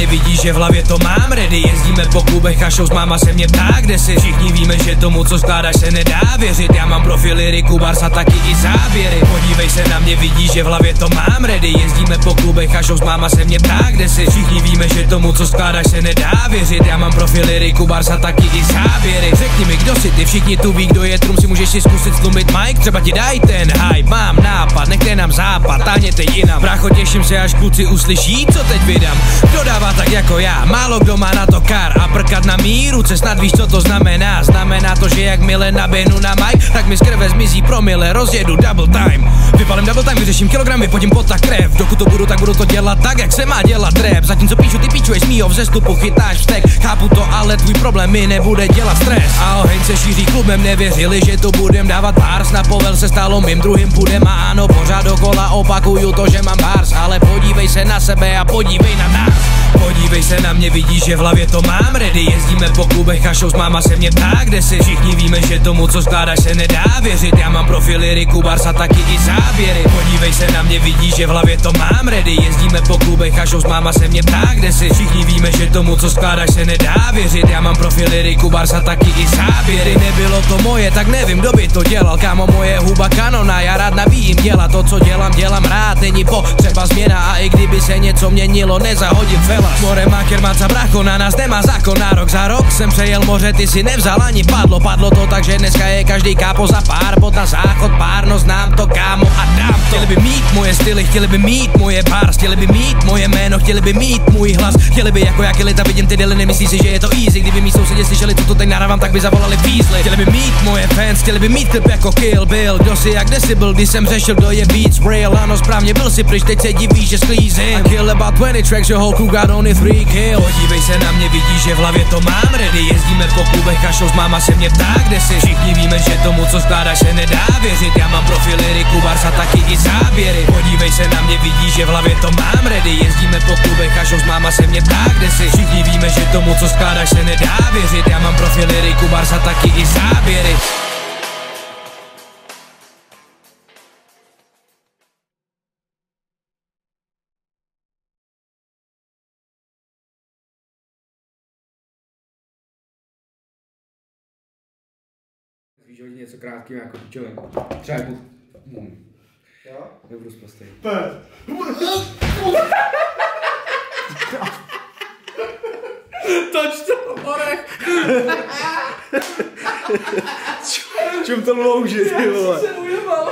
mě vidí, že v hlavě to mám ready. Jezdíme po klubech a show s máma se mě ptá, kde si. Všichni víme, že tomu, co skládáš, se nedá věřit. Já mám profily Riku Barsa, taky i záběry. Podívej se na mě, vidí, že v hlavě to mám ready. Jezdíme po klubech a show s máma se mě ptá, kde si. Všichni víme, že tomu, co skládáš, se nedá věřit. Já mám profily Riku Barsa, taky i záběry. Řekni mi, kdo si ty, všichni tu ví, kdo je trum, si můžeš si zkusit slumit mic, třeba ti daj ten hype. Mám nápad, nechte nám západ, táhněte jinam. Brácho, těším se, až kluci uslyší, co teď vydám. Kdo dává tak jako já, málo kdo má na to kar. A prkat na mý ruce, snad víš, co to znamená. Znamená to, že jakmile naběhnu na mic, tak mi z krve zmizí promile, rozjedu double time. Vypalím double time, vyřeším kilogramy, podím pot a krev. Dokud to budu, tak budu to dělat tak, jak se má dělat rap. Zatímco píšu, ty píčuješ mýho vzestupu, chytáš vztek. Chápu to, ale tvůj problém mi nebude dělat stres. A oheň se šíří klubem, nevěřili, že to budem dávat bars. Na povel se stalo mým druhým půdem a ano, pořád dokola opakuju to, že mám bars. Ale podívej se na sebe a podívej na nás. Podívej se na mě, vidíš, že v hlavě to mám ready. Jezdíme po klubech a show s máma se mě ptá, kde si. Všichni víme, že tomu, co skládáš, se nedá věřit. Já mám profily Riku Barsa, taky i záběry. Podívej se na mě, vidíš, že v hlavě to mám ready. Jezdíme po klubech a show s máma se mě ptá, kde si. Všichni víme, že tomu, co skládáš, se nedá věřit. Já mám profily Riku Barsa, taky i záběry. Nebylo to moje, tak nevím, kdo by to dělal. Kámo, moje huba kanona, já rád nabíjím děla. To, co dělám rád, není potřeba změna. A i kdyby se něco měnilo, nezahodím fela. More máker máca brácho, na nás nemá zákon. Nárok za rok jsem přejel moře, ty si nevzal ani padlo. Padlo to tak, že dneska je každý kápo za pár bod na záchod pár, no znám to kámo a dám to. Chtěli by mít moje styly, chtěli by mít moje bars, chtěli by mít moje jméno, chtěli by mít můj hlas. Chtěli by jako jak lita, vidím ty dily, nemyslí si, že je to easy. Kdyby mý sousedě slyšeli, co tu teď nahrávám, tak by zavolali Beasley. Chtěli by mít moje fans, chtěli by mít klip jako Kill Bill. Kdo si jak desi byl, když jsem řešil, kdo je Beats real. Ano, správně byl si pryč, teď se divíš, že sklízím. I kill about 20 tracks, your whole crew got only 3 kills. Podívej se na mě, vidíš, že v hlavě to mám ready. Jezdíme po klubech a show s máma se mě ptá, kde si. Všichni víme, že tomu, co skládáš, se nedá věřit. Já mám profily Riku Barsa, taky i záběry. Podívej se na mě, vidíš, že v hlavě to mám ready. Jezdíme po klubech a show s máma se mě ptá, kde si. Všichni víme, že tomu, co skládáš, se nedá věřit. Já mám profily Riku Barsa, taky i záběry. Víš, hodně něco krátkým jako pičovým. Třeba jako... Jo? Nebudu zprostej. Toč to, orech! Čum to louži, ty vole. Jsem se ujebal.